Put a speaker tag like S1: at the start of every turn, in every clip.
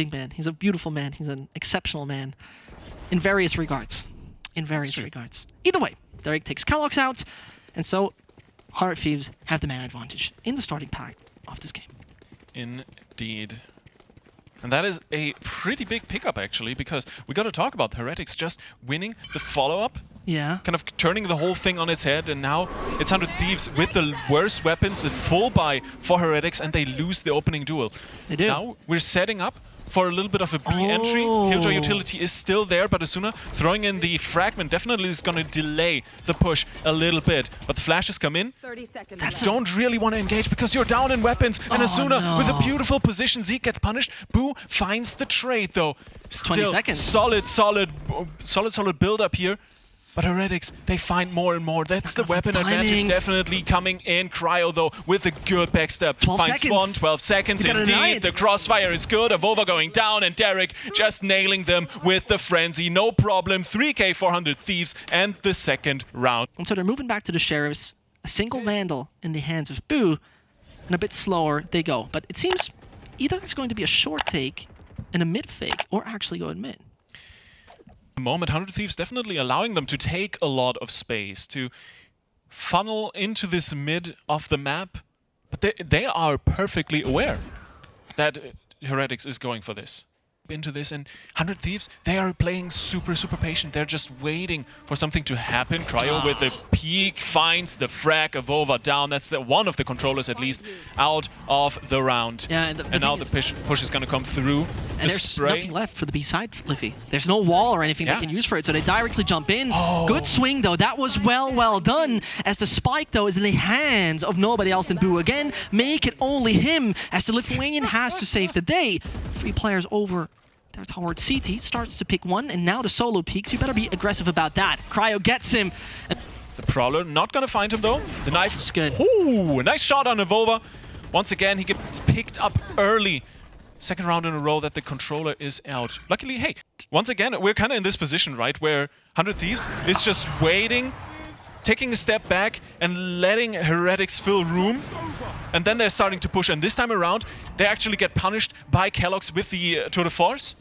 S1: big man. He's a beautiful man. He's an exceptional man in various regards. In various regards. Either way, Derek takes Kellogg's out, and so Heart Thieves have the man advantage in the starting pack of this game.
S2: Indeed. And that is a pretty big pickup, actually, because we got to talk about Heretics just winning the follow-up.
S1: Yeah.
S2: Kind of turning the whole thing on its head, and now it's 100 Thieves with the worst weapons, a full buy for Heretics, and they lose the opening duel.
S1: They do.
S2: Now we're setting up for a little bit of a B entry. Killjoy utility is still there, but Asuna throwing in the fragment definitely is going to delay the push a little bit. But the flashes come in.
S3: 30 seconds.
S2: That's don't really want to engage because you're down in weapons. And Asuna with a beautiful position. Zeke gets punished. Boo finds the trade though. Still
S1: 20 seconds.
S2: Solid build up here. But Heretics, they find more and more. That's the weapon advantage definitely coming in. Cryo, though, with a good backstep.
S1: 12
S2: Finds
S1: seconds.
S2: one, 12 seconds indeed. The crossfire is good. Avova going down, and Derek just nailing them with the frenzy. No problem. 3k 400 Thieves, and the second round.
S1: And so they're moving back to the Sheriffs. A single Vandal in the hands of Boo, and a bit slower they go. But it seems either it's going to be a short take and a mid fake, or actually go in mid.
S2: The moment 100 Thieves definitely allowing them to take a lot of space, to funnel into this mid of the map, but they are perfectly aware that Heretics is going for this. Into this, and 100 Thieves, they are playing super patient. They're just waiting for something to happen. Cryo with a peek finds the frag. Avova down. That's one of the controllers at least out of the round.
S1: Yeah, and
S2: now the push is gonna come through.
S1: And there's nothing left for the B side, Liffy. There's no wall or anything they can use for it, so they directly jump in. Good swing though. That was well done. As the spike though is in the hands of nobody else than Boo again. Make it only him, as the Lithuanian has to save the day. 3 players over there towards CT, starts to pick one, and now the solo peaks. You better be aggressive about that. Cryo gets him.
S2: The Prowler not gonna find him though. The knife
S1: is good.
S2: Ooh, a nice shot on Avova. Once again, he gets picked up early. Second round in a row that the controller is out. Luckily, hey, once again, we're kind of in this position, right, where 100 Thieves is just waiting, taking a step back, and letting Heretics fill room. And then they're starting to push, and this time around, they actually get punished by Kellogg's with the tour de force.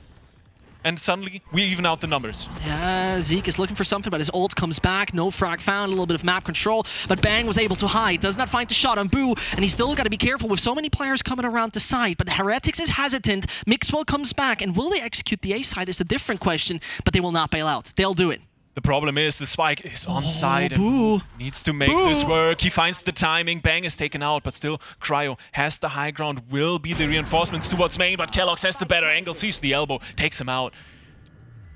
S2: And suddenly, we even out the numbers.
S1: Yeah, Zeke is looking for something, but his ult comes back. No frag found, a little bit of map control. But Bang was able to hide. Does not find the shot on Boo. And he's still got to be careful with so many players coming around the side. But Heretics is hesitant. Mixwell comes back. And will they execute the A side is a different question. But they will not bail out. They'll do it.
S2: The problem is the spike is on side
S1: Boo.
S2: and needs to make this work. He finds the timing. Bang is taken out, but still Cryo has the high ground. Will be the reinforcements towards main, but Kellogg's has the better angle, sees the elbow, takes him out.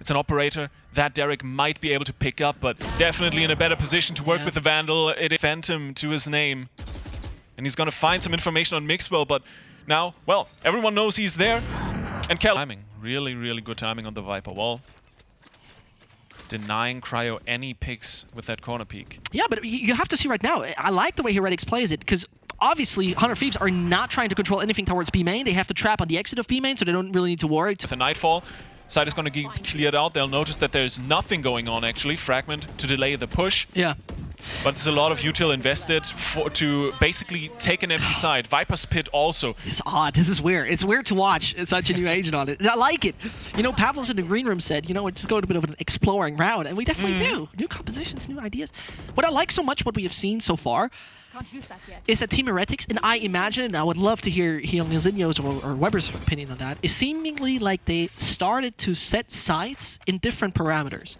S2: It's an operator that Derek might be able to pick up, but definitely in a better position to work with the Vandal. It is Phantom to his name. And he's going to find some information on Mixwell, but now, well, everyone knows he's there. And timing, really good timing on the Viper wall. Denying Cryo any picks with that corner peek.
S1: Yeah, but you have to see right now, I like the way Heretics plays it, because obviously 100 Thieves are not trying to control anything towards B main. They have to trap on the exit of B main, so they don't really need to worry.
S2: With the Nightfall, side is going to get cleared out. They'll notice that there's nothing going on, actually. Fragment to delay the push.
S1: Yeah.
S2: But there's a lot of util invested to basically take an empty side. Viper's Pit also.
S1: It's odd. This is weird. It's weird to watch such a new agent on it. And I like it. You know, Pavlos in the green room said, you know, we're just going a bit of an exploring round. And we definitely do. New compositions, new ideas. What I like so much, what we have seen so far, is that Team Heretics, and I imagine, and I would love to hear Zinyo's or Weber's opinion on that, is seemingly like they started to set sights in different parameters.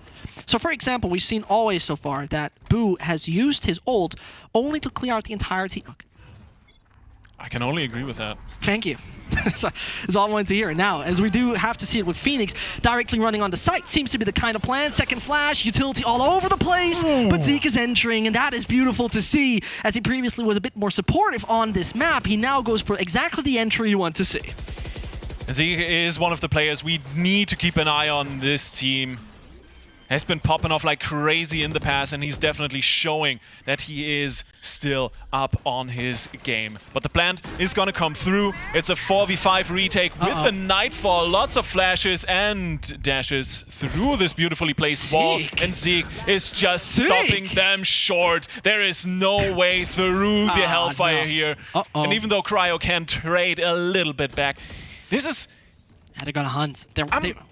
S1: So for example, we've seen always so far that Boo has used his ult only to clear out the entirety. Okay.
S2: I can only agree with that.
S1: Thank you. That's all I wanted to hear. Now, as we do have to see it with Phoenix, directly running on the site seems to be the kind of plan. Second flash, utility all over the place, but Zeke is entering, and that is beautiful to see. As he previously was a bit more supportive on this map, he now goes for exactly the entry you want to see.
S2: And Zeke is one of the players we need to keep an eye on this team. Has been popping off like crazy in the past, and he's definitely showing that he is still up on his game. But the plant is gonna come through. It's a 4v5 retake with the Nightfall. Lots of flashes and dashes through this beautifully placed wall. And Zeke is just stopping them short. There is no way through the Hellfire here. And even though Cryo can trade a little bit back, this is
S1: Had to go to hunt. They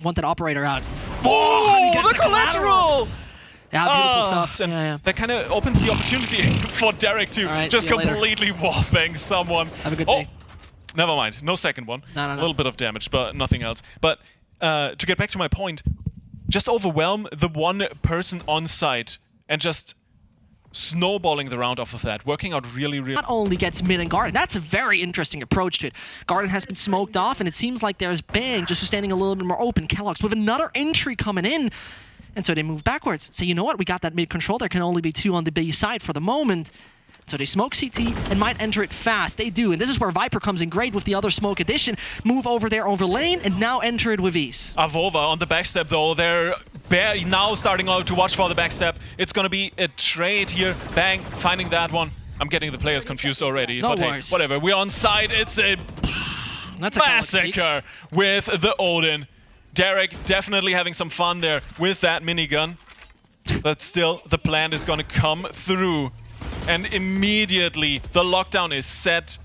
S1: want that operator out.
S2: Oh,
S1: gets
S2: the collateral!
S1: Yeah, beautiful stuff.
S2: And
S1: Yeah.
S2: that kind of opens the opportunity for Derek to just completely wallbang someone.
S1: Have a good day.
S2: Never mind. No second one.
S1: No.
S2: A little bit of damage, but nothing else. But to get back to my point, just overwhelm the one person on site and just snowballing the round off of that, working out really...
S1: Not only gets mid and Garden, that's a very interesting approach to it. Garden has been smoked off, and it seems like there's Bang just standing a little bit more open. Kellogg's with another entry coming in, and so they move backwards. So you know what? We got that mid control. There can only be 2 on the B side for the moment. So they smoke CT and might enter it fast. They do, and this is where Viper comes in great with the other smoke addition. Move over there over lane, and now enter it with ease.
S2: Avova on the backstep though, they're now starting out to watch for the backstep. It's gonna be a trade here. Bang, finding that one. I'm getting the players confused already,
S1: No
S2: but
S1: worries.
S2: hey, whatever. We're on side. It's a
S1: That's a
S2: massacre with the Odin. Derek definitely having some fun there with that minigun. But still, the plan is gonna come through. And immediately, the lockdown is set.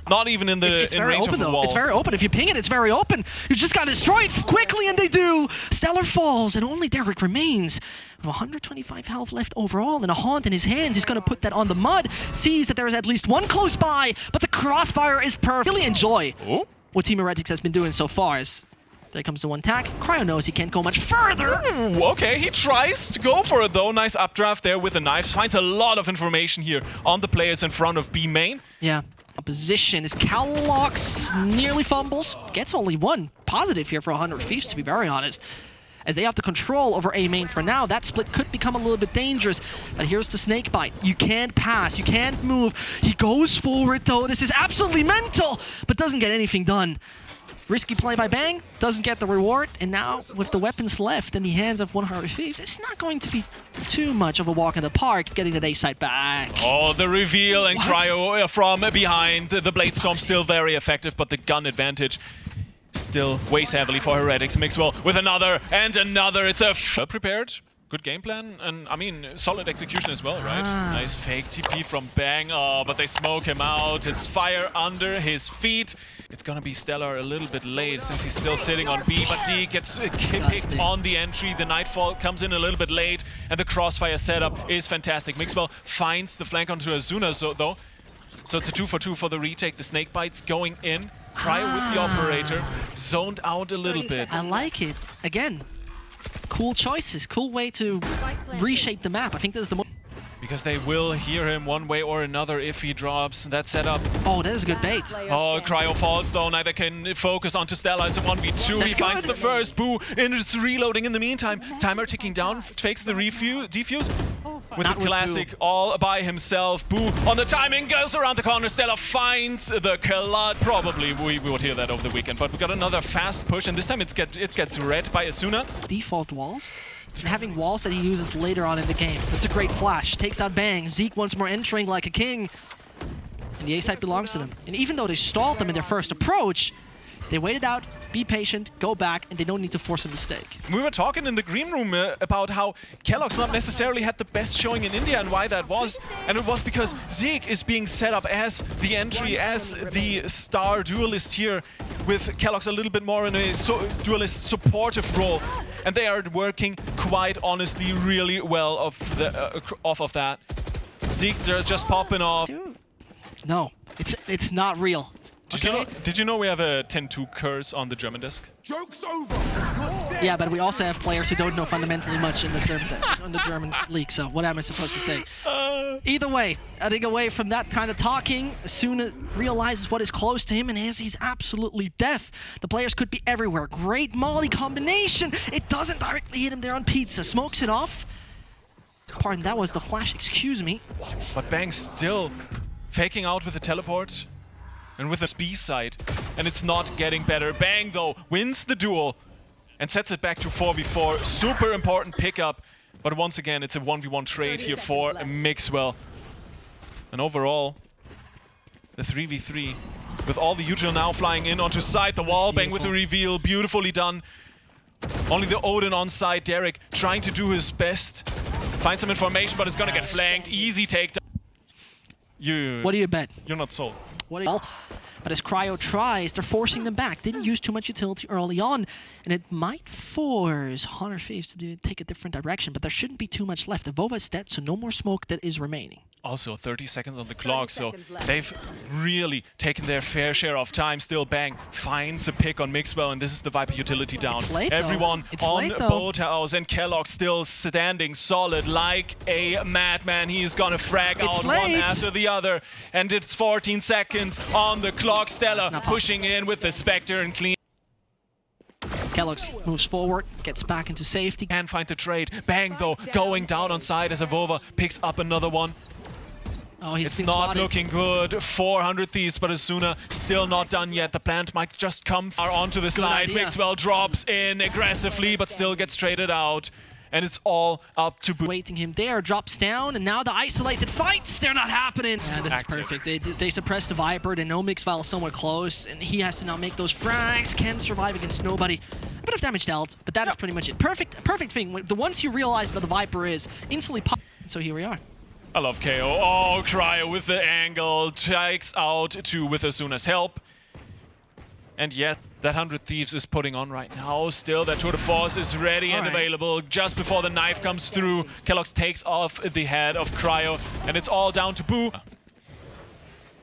S2: Not even in the
S1: It's very
S2: range
S1: open,
S2: of the
S1: though.
S2: wall.
S1: It's very open. If you ping it, it's very open. You just got to destroy it quickly, and they do. Stellar falls, and only Derek remains. With 125 health left overall, and a haunt in his hands. He's going to put that on the mud. Sees that there is at least one close by, but the crossfire is perfect. Really enjoy what Team Heretic has been doing so far. There comes the one tack. Cryo knows he can't go much further.
S2: Ooh, okay, he tries to go for it though. Nice updraft there with the knife. Finds a lot of information here on the players in front of B main.
S1: Yeah. Opposition is Callox nearly fumbles. Gets only one positive here for 100 Thieves, to be very honest. As they have the control over A main for now, that split could become a little bit dangerous. But here's the snakebite. You can't pass. You can't move. He goes for it, though. This is absolutely mental, but doesn't get anything done. Risky play by Bang, doesn't get the reward, and now with the weapons left in the hands of 100 Thieves, it's not going to be too much of a walk in the park getting the A side back.
S2: Oh, the reveal and Cryo from behind. The Blade Storm still very effective, but the gun advantage still weighs heavily for Heretics. Mixwell with another and another. It's a well-prepared, good game plan, and I mean, solid execution as well, right? Nice fake TP from Bang. Oh, but they smoke him out. It's fire under his feet. It's gonna be Stellar a little bit late since he's still sitting on B, but Z gets picked on the entry. The Nightfall comes in a little bit late, and the crossfire setup is fantastic. Mixwell finds the flank onto Azuna, though. So it's a 2-for-2 for the retake. The snake bites going in. Cryo with the operator, zoned out a little bit.
S1: I like it. Again, cool choices, cool way to reshape the map. I think this is the most...
S2: Because they will hear him one way or another if he drops that setup.
S1: Oh, that is a good bait.
S2: Oh, Cryo falls though. Neither can focus onto Stella. It's a 1v2. He finds the first. Boo, and it's reloading in the meantime. Timer ticking down. Fakes the defuse. With the classic all by himself. Boo on the timing, goes around the corner. Stella finds the collide. Probably we would hear that over the weekend. But we got another fast push, and this time it gets read by Asuna.
S1: Default walls. And having walls that he uses later on in the game. That's a great flash. Takes out Bang. Zeke once more entering like a king. And the A site belongs to them. And even though they stalled them in their first approach, they waited out, be patient, go back, and they don't need to force a mistake.
S2: We were talking in the green room about how Kellogg's not necessarily had the best showing in India and why that was. And it was because Zeke is being set up as the entry, as the star duelist here, with Kellogg's a little bit more in a duelist supportive role. And they are working quite honestly really well off of that. Zeke, they're just popping off.
S1: No, it's not real.
S2: Did you know we have a 10-2 curse on the German desk?
S3: Joke's over!
S1: Yeah, but we also have players who don't know fundamentally much in the German league, so what am I supposed to say? Either way, getting away from that kind of talking, Asuna realizes what is close to him, and as he's absolutely deaf, the players could be everywhere. Great Molly combination! It doesn't directly hit him there on Pizza. Smokes it off. Pardon, that was the flash, excuse me.
S2: But Bang's still faking out with the teleport. And with the B side, and it's not getting better. Bang, though, wins the duel and sets it back to 4v4. Super important pickup, but once again, it's a 1v1 trade here for Mixwell. And overall, the 3v3, with all the usual now flying in onto side, the wall bang with the reveal, beautifully done. Only the Odin on side, Derek trying to do his best. Find some information, but it's gonna get flanked. Easy takedown.
S1: What do you bet?
S2: You're not sold.
S1: But as Cryo tries, they're forcing them back. Didn't use too much utility early on, and it might force Hunter Thieves to take a different direction, but there shouldn't be too much left. The Vova is dead, so no more smoke that is remaining.
S2: Also 30 seconds on the clock, so they've really taken their fair share of time. Still, Bang finds a pick on Mixwell, and this is the Viper utility down.
S1: It's late,
S2: Everyone on
S1: late,
S2: Boathouse, and Kellogg still standing solid like a madman. He's gonna frag out one after the other, and it's 14 seconds on the clock. Stella pushing in with the Spectre and clean.
S1: Kellogg moves forward, gets back into safety.
S2: Can't find the trade. Bang, though, going down on side as Avova picks up another one.
S1: Oh,
S2: it's not looking good. 400 Thieves, but Asuna still not done yet. The plant might just come onto the side. Mixwell drops in aggressively, but still gets traded out. And it's all up to
S1: waiting him there, drops down, and now the isolated fights, they're not happening. Yeah, this is perfect. They suppress the Viper, they know Mixwell is somewhere close, and he has to now make those frags, can survive against nobody. A bit of damage dealt, but that is pretty much it. Perfect thing. The once you realize what the Viper is, instantly pop. So here we are.
S2: I love KO. Oh, Cryo with the angle, takes out two with Asuna's help. And yet, that 100 Thieves is putting on right now. Still, that tour de force is ready and available. Just before the knife comes through, Kellogg takes off the head of Cryo, and it's all down to Boo.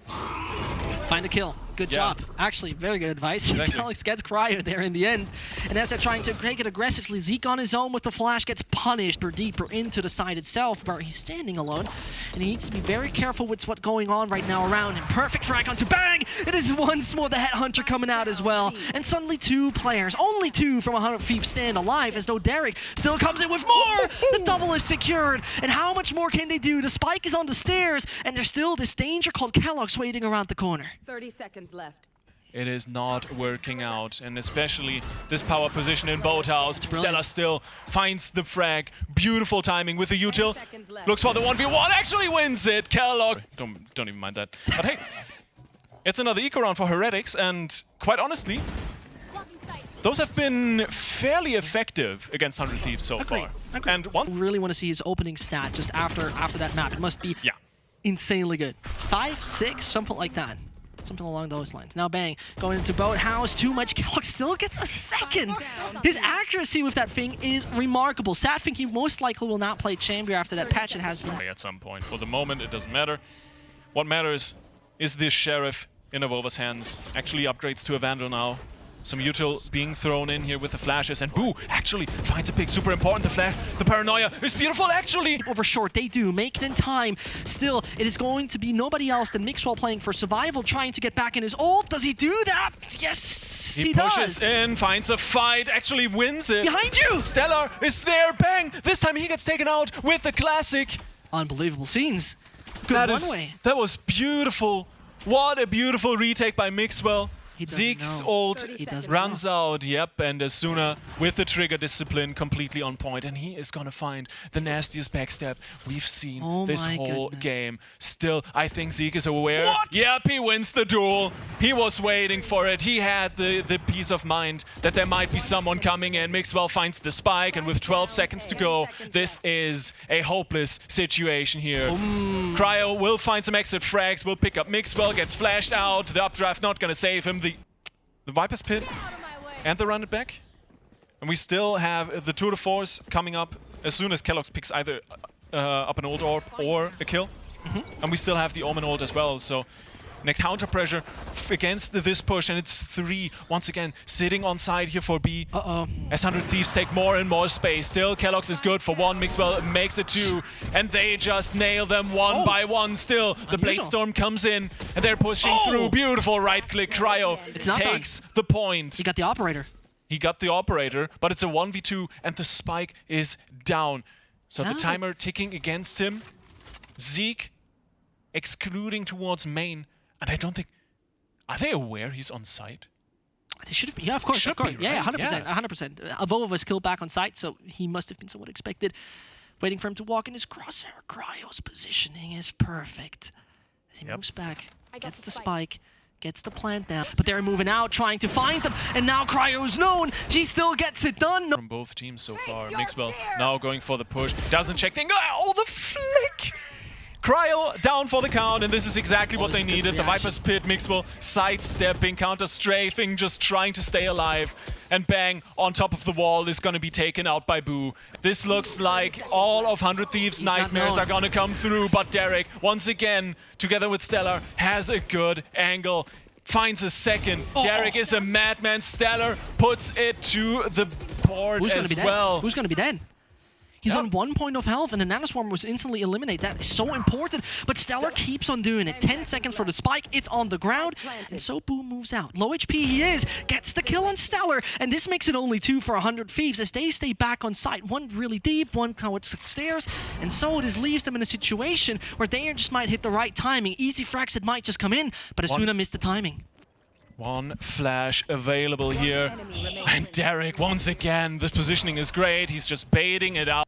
S1: Find the kill. Good job. Actually, very good advice. Kellogg gets Cryo there in the end. And as they're trying to take it aggressively, Zeke on his own with the flash gets punished deeper into the side itself, but he's standing alone. And he needs to be very careful with what's going on right now around him. Perfect frag onto Bang! It is once more the Headhunter coming out as well. And suddenly two players, only two from 100 Thieves stand alive, as though Derek still comes in with more! The double is secured. And how much more can they do? The spike is on the stairs, and there's still this danger called Kellogg's waiting around the corner.
S3: 30 seconds left.
S2: It is not working out, and especially this power position in Boathouse. Stella still finds the frag. Beautiful timing with the util. Looks for the 1v1, actually wins it. Kellogg. Don't even mind that. But hey, it's another eco round for Heretics, and quite honestly, those have been fairly effective against 100 Thieves so far. And
S1: I really want to see his opening stat just after that map. It must be insanely good. 5, 6, something like that. Something along those lines. Now Bang going into Boathouse. Too much. Kellogg still gets a second. His accuracy with that thing is remarkable. Sad think he most likely will not play Chamber after that patch. It has been
S2: at some point. For the moment, it doesn't matter. What matters is this Sheriff in Avova's hands. Actually upgrades to a Vandal now. Some util being thrown in here with the flashes, and Boo actually finds a pick. Super important, the flash. The paranoia is beautiful, actually!
S1: Over short, they do. Make it in time. Still, it is going to be nobody else than Mixwell playing for survival, trying to get back in his ult. Does he do that? Yes, he does.
S2: He pushes in, finds a fight, actually wins it.
S1: Behind you!
S2: Stellar is there, Bang! This time he gets taken out with the classic.
S1: Unbelievable scenes. Good one-way.
S2: That was beautiful. What a beautiful retake by Mixwell. Zeke's ult runs out, and Asuna with the trigger discipline completely on point, and he is gonna find the nastiest backstab we've seen this whole game. Still, I think Zeke is aware.
S1: What?
S2: Yep, he wins the duel. He was waiting for it. He had the peace of mind that there might be someone coming in. Mixwell finds the spike, and with 12 seconds to go, this is a hopeless situation here. Cryo will find some exit frags, will pick up Mixwell, gets flashed out. The updraft not gonna save him. The Viper's pit and the run it back. And we still have the tour de force coming up as soon as Kellogg picks either up an ult orb or a kill. And we still have the Omen ult as well, so next counter pressure against this push, and it's 3 once again sitting on side here for B. As 100 Thieves take more and more space. Still, Kellogg is good for 1. Mixwell makes it 2, and they just nail them one by one. Still, the Blade Storm comes in, and they're pushing through. Beautiful right click. Cryo takes the point.
S1: He got the operator.
S2: He got the operator, but it's a 1v2, and the spike is down. So the timer ticking against him. Zeke excluding towards main. And I don't think... Are they aware he's on site?
S1: They should have been. Yeah, of course. Yeah, 100%. 100%. Avova was killed back on site, so he must have been somewhat expected. Waiting for him to walk in his crosshair. Cryo's positioning is perfect. As he moves back, gets the spike, gets the plant down. But they're moving out, trying to find them. And now Cryo's known. He still gets it done.
S2: From both teams so far. Mixwell now going for the push. Doesn't check thing. Oh, the flick! Cryo down for the count, and this is exactly what they
S1: this is good
S2: needed. The
S1: reaction.
S2: Viper's Pit, Mixwell sidestepping, counter-strafing, just trying to stay alive. And bang, on top of the wall is going to be taken out by Boo. This looks like all of 100 Thieves' nightmares are going to come through, but Derek, once again, together with Stellar, has a good angle. Finds a second. Derek is a madman. Stellar puts it to the board
S1: Who's
S2: as
S1: gonna be
S2: well.
S1: dead? Who's going to be dead? He's on 1 point of health, and the Nanoswarm was instantly eliminated. That is so important, but Stellar keeps on doing it. 10 seconds for the spike, it's on the ground, and so Boom moves out. Low HP he is, gets the kill on Stellar, and this makes it only 2 for 100 Thieves as they stay back on site. One really deep, one towards the stairs, and so this leaves them in a situation where they just might hit the right timing. Easy frags that might just come in, but Asuna missed the timing.
S2: One flash available here, and Derek, once again, the positioning is great. He's just baiting it out.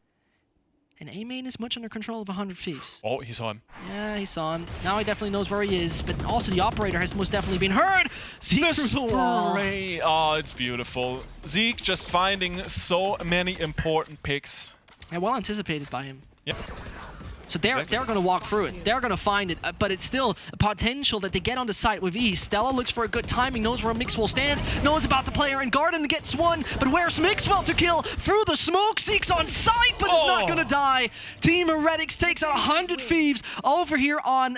S1: And A-Main is much under control of 100 Thieves.
S2: Oh, he saw him.
S1: Yeah, he saw him. Now he definitely knows where he is, but also the operator has most definitely been heard. Zeke through the wall.
S2: Spray. Oh, it's beautiful. Zeke just finding so many important picks.
S1: Yeah, well anticipated by him.
S2: Yep.
S1: So they're going to walk through it. They're going to find it, but it's still a potential that they get on the site with ease. Stella looks for a good timing, knows where Mixwell stands, knows about the player, and Garden gets one, but where's Mixwell to kill? Through the smoke, Zeke's on site, but is not going to die. Team Heretics takes out 100 Thieves over here on